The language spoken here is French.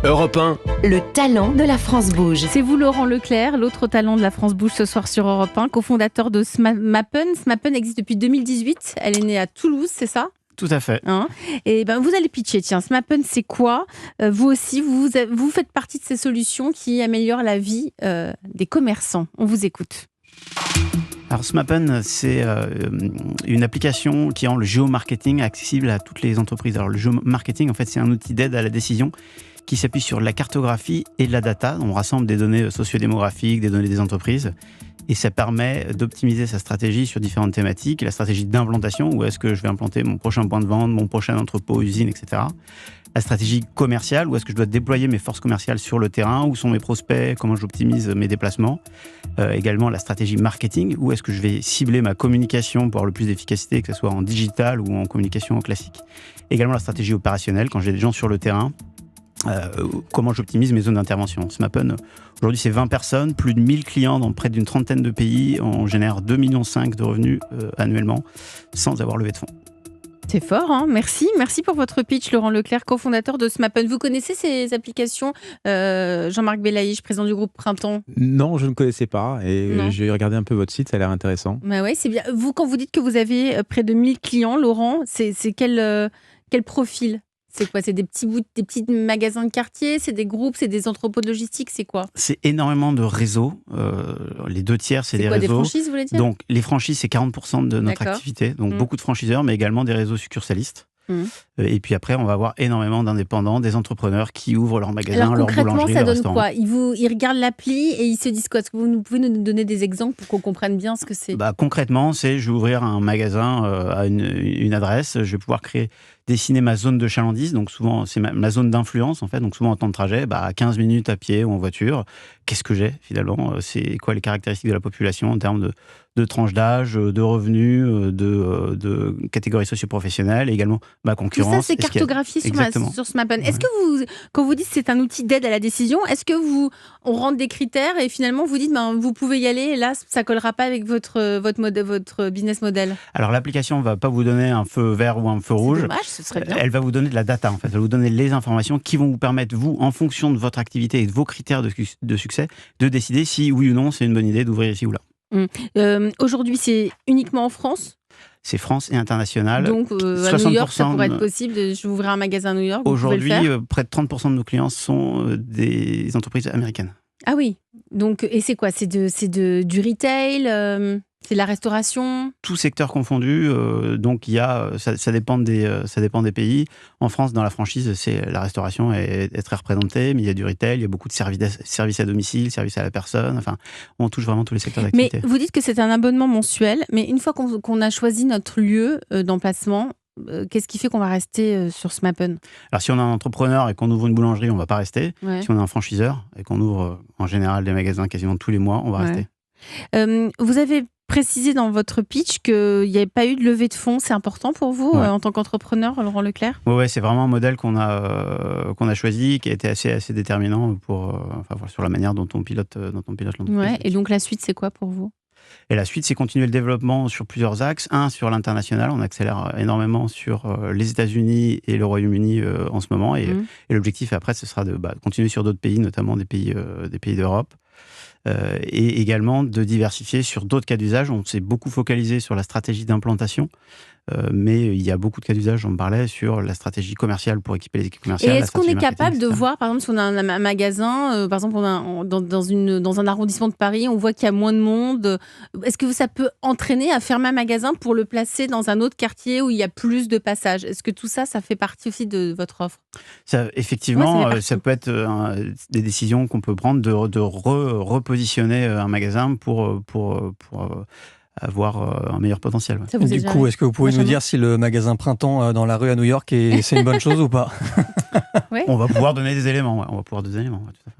Europe 1. Le talent de la France bouge. C'est vous, Laurent Leclerc, l'autre talent de la France bouge ce soir sur Europe 1, cofondateur de Smappen. Smappen existe depuis 2018. Elle est née à Toulouse, c'est ça ? Tout à fait. Et vous allez pitcher. Tiens, Smappen, c'est quoi ? Vous aussi, vous faites partie de ces solutions qui améliorent la vie des commerçants. On vous écoute. Alors Smappen, c'est une application qui rend le géomarketing accessible à toutes les entreprises. Alors le géomarketing, en fait, c'est un outil d'aide à la décision qui s'appuie sur la cartographie et de la data. On rassemble des données sociodémographiques, des données des entreprises, et ça permet d'optimiser sa stratégie sur différentes thématiques. La stratégie d'implantation, où est-ce que je vais implanter mon prochain point de vente, mon prochain entrepôt, usine, etc. La stratégie commerciale, où est-ce que je dois déployer mes forces commerciales sur le terrain, où sont mes prospects, comment j'optimise mes déplacements. Également la stratégie marketing, où est-ce que je vais cibler ma communication pour avoir le plus d'efficacité, que ce soit en digital ou en communication classique. Également la stratégie opérationnelle, quand j'ai des gens sur le terrain, comment j'optimise mes zones d'intervention. Smappen, aujourd'hui, c'est 20 personnes, plus de 1000 clients dans près d'une trentaine de pays. On génère 2,5 millions de revenus annuellement sans avoir levé de fonds. C'est fort, hein. Merci pour votre pitch, Laurent Leclerc, cofondateur de Smappen. Vous connaissez ces applications, Jean-Marc Belaïch, président du groupe Printemps ? Non, je ne connaissais pas et Non. j'ai regardé un peu votre site, ça a l'air intéressant. Ouais, c'est bien. Vous, quand vous dites que vous avez près de 1000 clients, Laurent, c'est quel profil ? C'est quoi ? C'est des petits magasins de quartier, c'est des groupes, c'est des entrepôts de logistique, c'est quoi ? C'est énormément de réseaux. Les 2/3, c'est des quoi, réseaux. des franchises, vous voulez dire ? Donc, les franchises, c'est 40% de notre D'accord. activité. Donc, beaucoup de franchiseurs, mais également des réseaux succursalistes. Et puis après, on va avoir énormément d'indépendants, des entrepreneurs qui ouvrent leur magasin, Alors leur concrètement, boulangerie, ça leur donne restaurant. quoi ? Ils regardent l'appli et ils se disent quoi ? Est-ce que vous pouvez nous donner des exemples pour qu'on comprenne bien ce que c'est ? Concrètement, c'est je vais ouvrir un magasin à une adresse, je vais pouvoir dessiner ma zone de chalandise, donc souvent c'est ma zone d'influence en fait, donc souvent en temps de trajet, à 15 minutes à pied ou en voiture. Qu'est-ce que j'ai finalement ? C'est quoi les caractéristiques de la population en termes de tranche d'âge, de revenus, de catégories socio-professionnelles, et également ma concurrence. Tout ça, c'est cartographié sur Smappen. Est-ce que quand vous dites que c'est un outil d'aide à la décision, est-ce que on rentre des critères et finalement vous dites vous pouvez y aller et là ça collera pas avec votre business model ? Alors l'application ne va pas vous donner un feu vert ou un feu rouge. C'est dommage, ce serait bien. Elle va vous donner de la data en fait. Elle va vous donner les informations qui vont vous permettre, vous, en fonction de votre activité et de vos critères de succès, de décider si oui ou non c'est une bonne idée d'ouvrir ici ou là. Aujourd'hui, c'est uniquement en France ? C'est France et international. Donc, à New York, ça pourrait être possible. Je vais ouvrir un magasin à New York. Aujourd'hui, près de 30% de nos clients sont des entreprises américaines. Ah oui. Donc, et c'est quoi ? C'est du retail c'est de la restauration ? Tout secteur confondu. Donc, ça dépend des pays. En France, dans la franchise, c'est la restauration est très représentée, mais il y a du retail, il y a beaucoup de services à domicile, services à la personne. Enfin, on touche vraiment tous les secteurs d'activité. Mais vous dites que c'est un abonnement mensuel, mais une fois qu'on a choisi notre lieu d'emplacement, qu'est-ce qui fait qu'on va rester sur Smappen ? Alors, si on est un entrepreneur et qu'on ouvre une boulangerie, on ne va pas rester. Ouais. Si on est un franchiseur et qu'on ouvre en général des magasins quasiment tous les mois, on va rester. Vous avez précisé dans votre pitch qu'il n'y avait pas eu de levée de fonds. C'est important pour vous en tant qu'entrepreneur, Laurent Leclerc ? Oui, c'est vraiment un modèle qu'on a choisi, qui a été assez déterminant sur la manière dont on pilote l'entreprise. Ouais, et donc la suite, c'est quoi pour vous ? Et la suite, c'est continuer le développement sur plusieurs axes. Un, sur l'international, on accélère énormément sur les États-Unis et le Royaume-Uni en ce moment. Et l'objectif après, ce sera de continuer sur d'autres pays, notamment des pays d'Europe. Et également de diversifier sur d'autres cas d'usage. On s'est beaucoup focalisé sur la stratégie d'implantation, mais il y a beaucoup de cas d'usage, j'en parlais, sur la stratégie commerciale pour équiper les équipes commerciales. Et est-ce qu'on est capable de voir, par exemple, si on a un magasin, par exemple, dans un arrondissement de Paris, on voit qu'il y a moins de monde, est-ce que ça peut entraîner à fermer un magasin pour le placer dans un autre quartier où il y a plus de passages ? Est-ce que tout ça, ça fait partie aussi de votre offre ? Effectivement, ça peut être des décisions qu'on peut prendre de repositionner un magasin pour avoir un meilleur potentiel. Ouais. Du coup, est-ce que vous pouvez nous dire si le magasin Printemps dans la rue à New York, c'est une bonne chose ou pas ? On va pouvoir donner des éléments. Ouais, tout à fait.